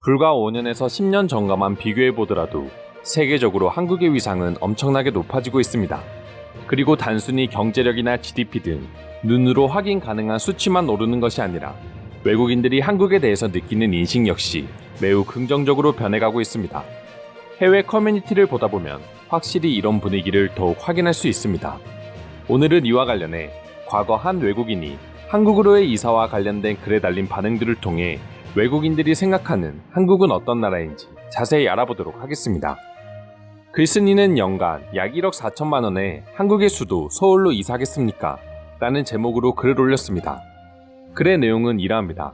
불과 5년에서 10년 전과만 비교해보더라도 세계적으로 한국의 위상은 엄청나게 높아지고 있습니다. 그리고 단순히 경제력이나 GDP 등 눈으로 확인 가능한 수치만 오르는 것이 아니라 외국인들이 한국에 대해서 느끼는 인식 역시 매우 긍정적으로 변해가고 있습니다. 해외 커뮤니티를 보다 보면 확실히 이런 분위기를 더욱 확인할 수 있습니다. 오늘은 이와 관련해 과거 한 외국인이 한국으로의 이사와 관련된 글에 달린 반응들을 통해 외국인들이 생각하는 한국은 어떤 나라인지 자세히 알아보도록 하겠습니다. 글쓴이는 연간 약 1억 4천만 원에 한국의 수도 서울로 이사하겠습니까? 라는 제목으로 글을 올렸습니다. 글의 내용은 이러합니다.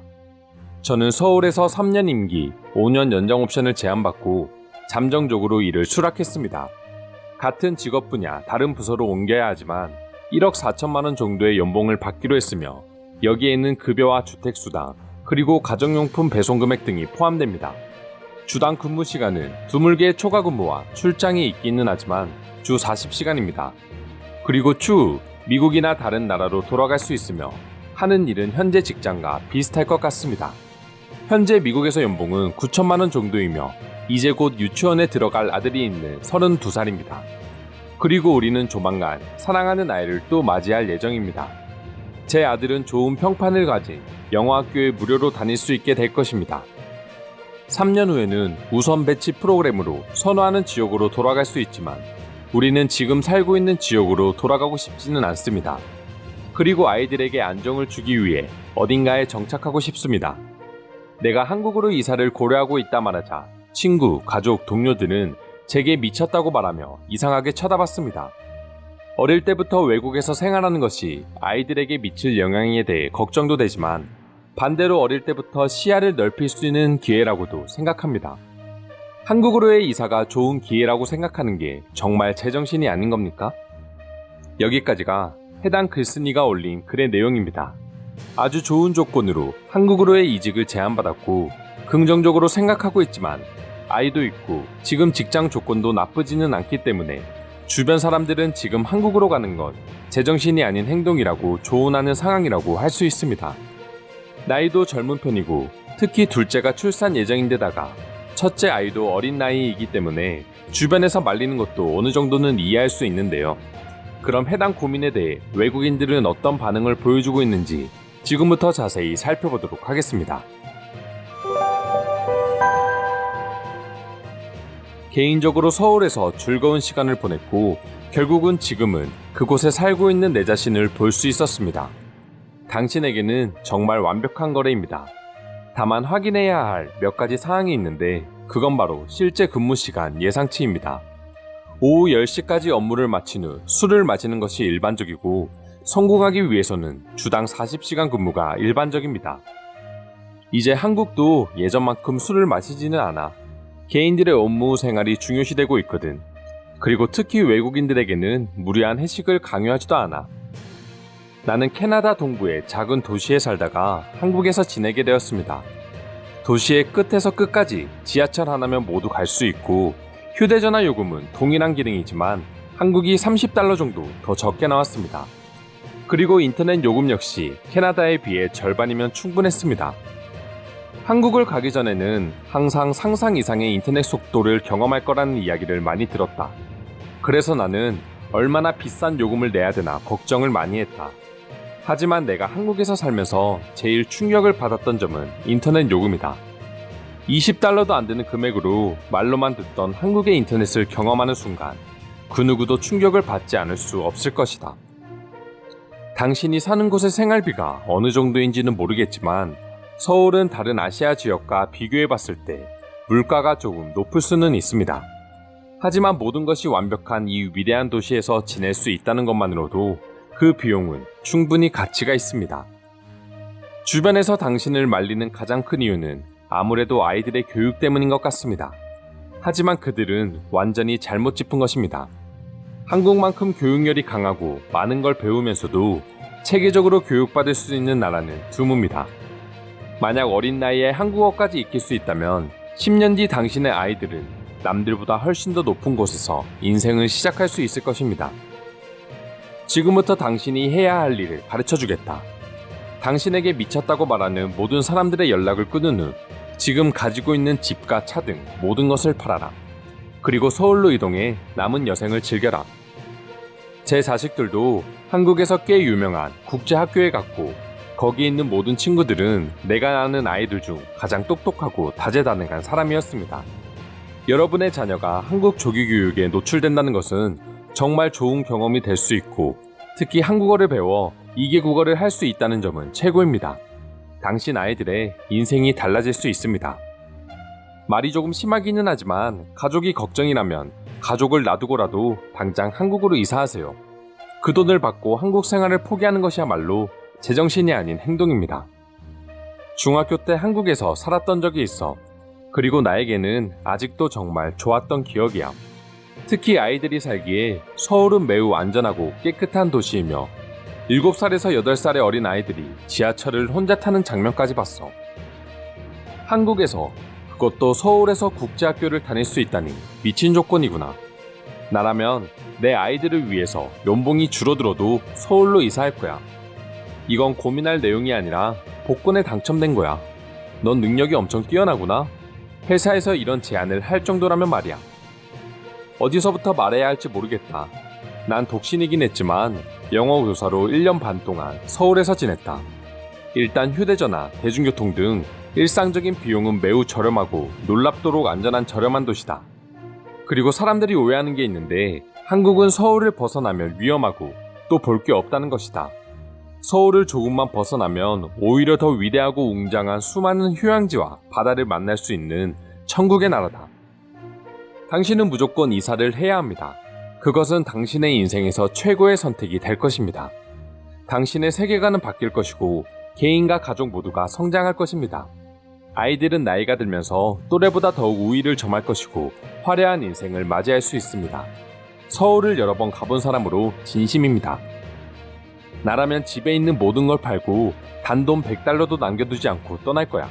저는 서울에서 3년 임기, 5년 연장 옵션을 제안받고 잠정적으로 일을 수락했습니다. 같은 직업 분야, 다른 부서로 옮겨야 하지만 1억 4천만 원 정도의 연봉을 받기로 했으며 여기에는 급여와 주택수당, 그리고 가정용품 배송 금액 등이 포함됩니다. 주당 근무 시간은 드물게 초과 근무와 출장이 있기는 하지만 주 40시간입니다. 그리고 추후 미국이나 다른 나라로 돌아갈 수 있으며 하는 일은 현재 직장과 비슷할 것 같습니다. 현재 미국에서 연봉은 9천만 원 정도이며 이제 곧 유치원에 들어갈 아들이 있는 32살입니다. 그리고 우리는 조만간 사랑하는 아이를 또 맞이할 예정입니다. 제 아들은 좋은 평판을 가진 영어학교에 무료로 다닐 수 있게 될 것입니다. 3년 후에는 우선 배치 프로그램으로 선호하는 지역으로 돌아갈 수 있지만 우리는 지금 살고 있는 지역으로 돌아가고 싶지는 않습니다. 그리고 아이들에게 안정을 주기 위해 어딘가에 정착하고 싶습니다. 내가 한국으로 이사를 고려하고 있다 말하자 친구, 가족, 동료들은 제게 미쳤다고 말하며 이상하게 쳐다봤습니다. 어릴 때부터 외국에서 생활하는 것이 아이들에게 미칠 영향에 대해 걱정도 되지만 반대로 어릴 때부터 시야를 넓힐 수 있는 기회라고도 생각합니다. 한국으로의 이사가 좋은 기회라고 생각하는 게 정말 제정신이 아닌 겁니까? 여기까지가 해당 글쓴이가 올린 글의 내용입니다. 아주 좋은 조건으로 한국으로의 이직을 제안받았고 긍정적으로 생각하고 있지만 아이도 있고 지금 직장 조건도 나쁘지는 않기 때문에 주변 사람들은 지금 한국으로 가는 건 제정신이 아닌 행동이라고 조언하는 상황이라고 할 수 있습니다. 나이도 젊은 편이고 특히 둘째가 출산 예정인데다가 첫째 아이도 어린 나이이기 때문에 주변에서 말리는 것도 어느 정도는 이해할 수 있는데요. 그럼 해당 고민에 대해 외국인들은 어떤 반응을 보여주고 있는지 지금부터 자세히 살펴보도록 하겠습니다. 개인적으로 서울에서 즐거운 시간을 보냈고 결국은 지금은 그곳에 살고 있는 내 자신을 볼 수 있었습니다. 당신에게는 정말 완벽한 거래입니다. 다만 확인해야 할 몇 가지 사항이 있는데 그건 바로 실제 근무 시간 예상치입니다. 오후 10시까지 업무를 마친 후 술을 마시는 것이 일반적이고 성공하기 위해서는 주당 40시간 근무가 일반적입니다. 이제 한국도 예전만큼 술을 마시지는 않아 개인들의 업무 생활이 중요시되고 있거든. 그리고 특히 외국인들에게는 무리한 회식을 강요하지도 않아. 나는 캐나다 동부의 작은 도시에 살다가 한국에서 지내게 되었습니다. 도시의 끝에서 끝까지 지하철 하나면 모두 갈 수 있고 휴대전화 요금은 동일한 기능이지만 한국이 $30 정도 더 적게 나왔습니다. 그리고 인터넷 요금 역시 캐나다에 비해 절반이면 충분했습니다. 한국을 가기 전에는 항상 상상 이상의 인터넷 속도를 경험할 거라는 이야기를 많이 들었다. 그래서 나는 얼마나 비싼 요금을 내야 되나 걱정을 많이 했다. 하지만 내가 한국에서 살면서 제일 충격을 받았던 점은 인터넷 요금이다. $20도 안 되는 금액으로 말로만 듣던 한국의 인터넷을 경험하는 순간 그 누구도 충격을 받지 않을 수 없을 것이다. 당신이 사는 곳의 생활비가 어느 정도인지는 모르겠지만 서울은 다른 아시아 지역과 비교해봤을 때 물가가 조금 높을 수는 있습니다. 하지만 모든 것이 완벽한 이 위대한 도시에서 지낼 수 있다는 것만으로도 그 비용은 충분히 가치가 있습니다. 주변에서 당신을 말리는 가장 큰 이유는 아무래도 아이들의 교육 때문인 것 같습니다. 하지만 그들은 완전히 잘못 짚은 것입니다. 한국만큼 교육열이 강하고 많은 걸 배우면서도 체계적으로 교육받을 수 있는 나라는 드뭅니다. 만약 어린 나이에 한국어까지 익힐 수 있다면 10년 뒤 당신의 아이들은 남들보다 훨씬 더 높은 곳에서 인생을 시작할 수 있을 것입니다. 지금부터 당신이 해야 할 일을 가르쳐주겠다. 당신에게 미쳤다고 말하는 모든 사람들의 연락을 끊은 후 지금 가지고 있는 집과 차 등 모든 것을 팔아라. 그리고 서울로 이동해 남은 여생을 즐겨라. 제 자식들도 한국에서 꽤 유명한 국제학교에 갔고 거기 있는 모든 친구들은 내가 아는 아이들 중 가장 똑똑하고 다재다능한 사람이었습니다. 여러분의 자녀가 한국 조기 교육에 노출된다는 것은 정말 좋은 경험이 될 수 있고 특히 한국어를 배워 2개 국어를 할 수 있다는 점은 최고입니다. 당신 아이들의 인생이 달라질 수 있습니다. 말이 조금 심하기는 하지만 가족이 걱정이라면 가족을 놔두고라도 당장 한국으로 이사하세요. 그 돈을 받고 한국 생활을 포기하는 것이야말로 제정신이 아닌 행동입니다. 중학교 때 한국에서 살았던 적이 있어. 그리고 나에게는 아직도 정말 좋았던 기억이야. 특히 아이들이 살기에 서울은 매우 안전하고 깨끗한 도시이며 7살에서 8살의 어린 아이들이 지하철을 혼자 타는 장면까지 봤어. 한국에서 그것도 서울에서 국제학교를 다닐 수 있다니 미친 조건이구나. 나라면 내 아이들을 위해서 연봉이 줄어들어도 서울로 이사할 거야. 이건 고민할 내용이 아니라 복권에 당첨된 거야. 넌 능력이 엄청 뛰어나구나. 회사에서 이런 제안을 할 정도라면 말이야. 어디서부터 말해야 할지 모르겠다. 난 독신이긴 했지만 영어 교사로 1년 반 동안 서울에서 지냈다. 일단 휴대전화, 대중교통 등 일상적인 비용은 매우 저렴하고 놀랍도록 안전한 저렴한 도시다. 그리고 사람들이 오해하는 게 있는데 한국은 서울을 벗어나면 위험하고 또 볼 게 없다는 것이다. 서울을 조금만 벗어나면 오히려 더 위대하고 웅장한 수많은 휴양지와 바다를 만날 수 있는 천국의 나라다. 당신은 무조건 이사를 해야 합니다. 그것은 당신의 인생에서 최고의 선택이 될 것입니다. 당신의 세계관은 바뀔 것이고 개인과 가족 모두가 성장할 것입니다. 아이들은 나이가 들면서 또래보다 더욱 우위를 점할 것이고 화려한 인생을 맞이할 수 있습니다. 서울을 여러 번 가본 사람으로 진심입니다. 나라면 집에 있는 모든 걸 팔고 단돈 100달러도 남겨두지 않고 떠날 거야.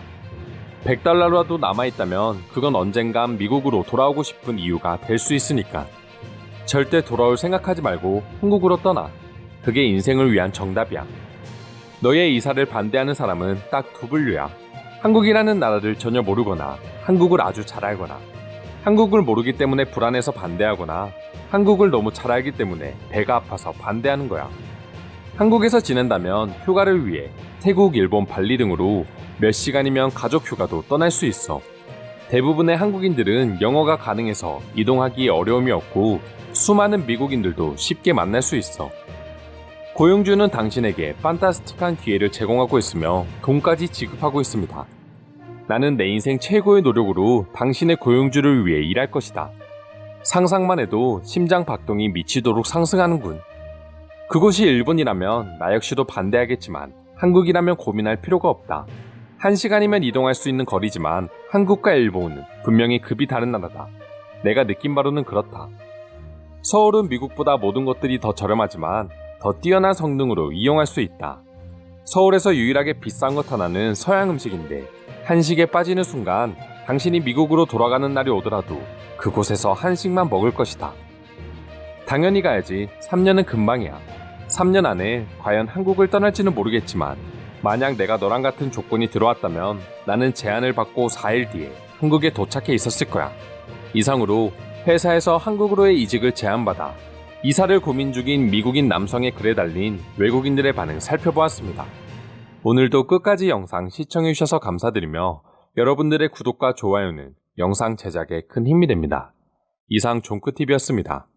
100달러라도 남아있다면 그건 언젠간 미국으로 돌아오고 싶은 이유가 될 수 있으니까. 절대 돌아올 생각하지 말고 한국으로 떠나. 그게 인생을 위한 정답이야. 너의 이사를 반대하는 사람은 딱 두 분류야. 한국이라는 나라를 전혀 모르거나 한국을 아주 잘 알거나 한국을 모르기 때문에 불안해서 반대하거나 한국을 너무 잘 알기 때문에 배가 아파서 반대하는 거야. 한국에서 지낸다면 휴가를 위해 태국, 일본, 발리 등으로 몇 시간이면 가족 휴가도 떠날 수 있어. 대부분의 한국인들은 영어가 가능해서 이동하기에 어려움이 없고 수많은 미국인들도 쉽게 만날 수 있어. 고용주는 당신에게 판타스틱한 기회를 제공하고 있으며 돈까지 지급하고 있습니다. 나는 내 인생 최고의 노력으로 당신의 고용주를 위해 일할 것이다. 상상만 해도 심장 박동이 미치도록 상승하는군. 그곳이 일본이라면 나 역시도 반대하겠지만 한국이라면 고민할 필요가 없다. 1시간이면 이동할 수 있는 거리지만 한국과 일본은 분명히 급이 다른 나라다. 내가 느낀 바로는 그렇다. 서울은 미국보다 모든 것들이 더 저렴하지만 더 뛰어난 성능으로 이용할 수 있다. 서울에서 유일하게 비싼 것 하나는 서양 음식인데 한식에 빠지는 순간 당신이 미국으로 돌아가는 날이 오더라도 그곳에서 한식만 먹을 것이다. 당연히 가야지. 3년은 금방이야. 3년 안에 과연 한국을 떠날지는 모르겠지만 만약 내가 너랑 같은 조건이 들어왔다면 나는 제안을 받고 4일 뒤에 한국에 도착해 있었을 거야. 이상으로 회사에서 한국으로의 이직을 제안받아 이사를 고민 중인 미국인 남성의 글에 달린 외국인들의 반응 살펴보았습니다. 오늘도 끝까지 영상 시청해주셔서 감사드리며 여러분들의 구독과 좋아요는 영상 제작에 큰 힘이 됩니다. 이상 종크TV였습니다.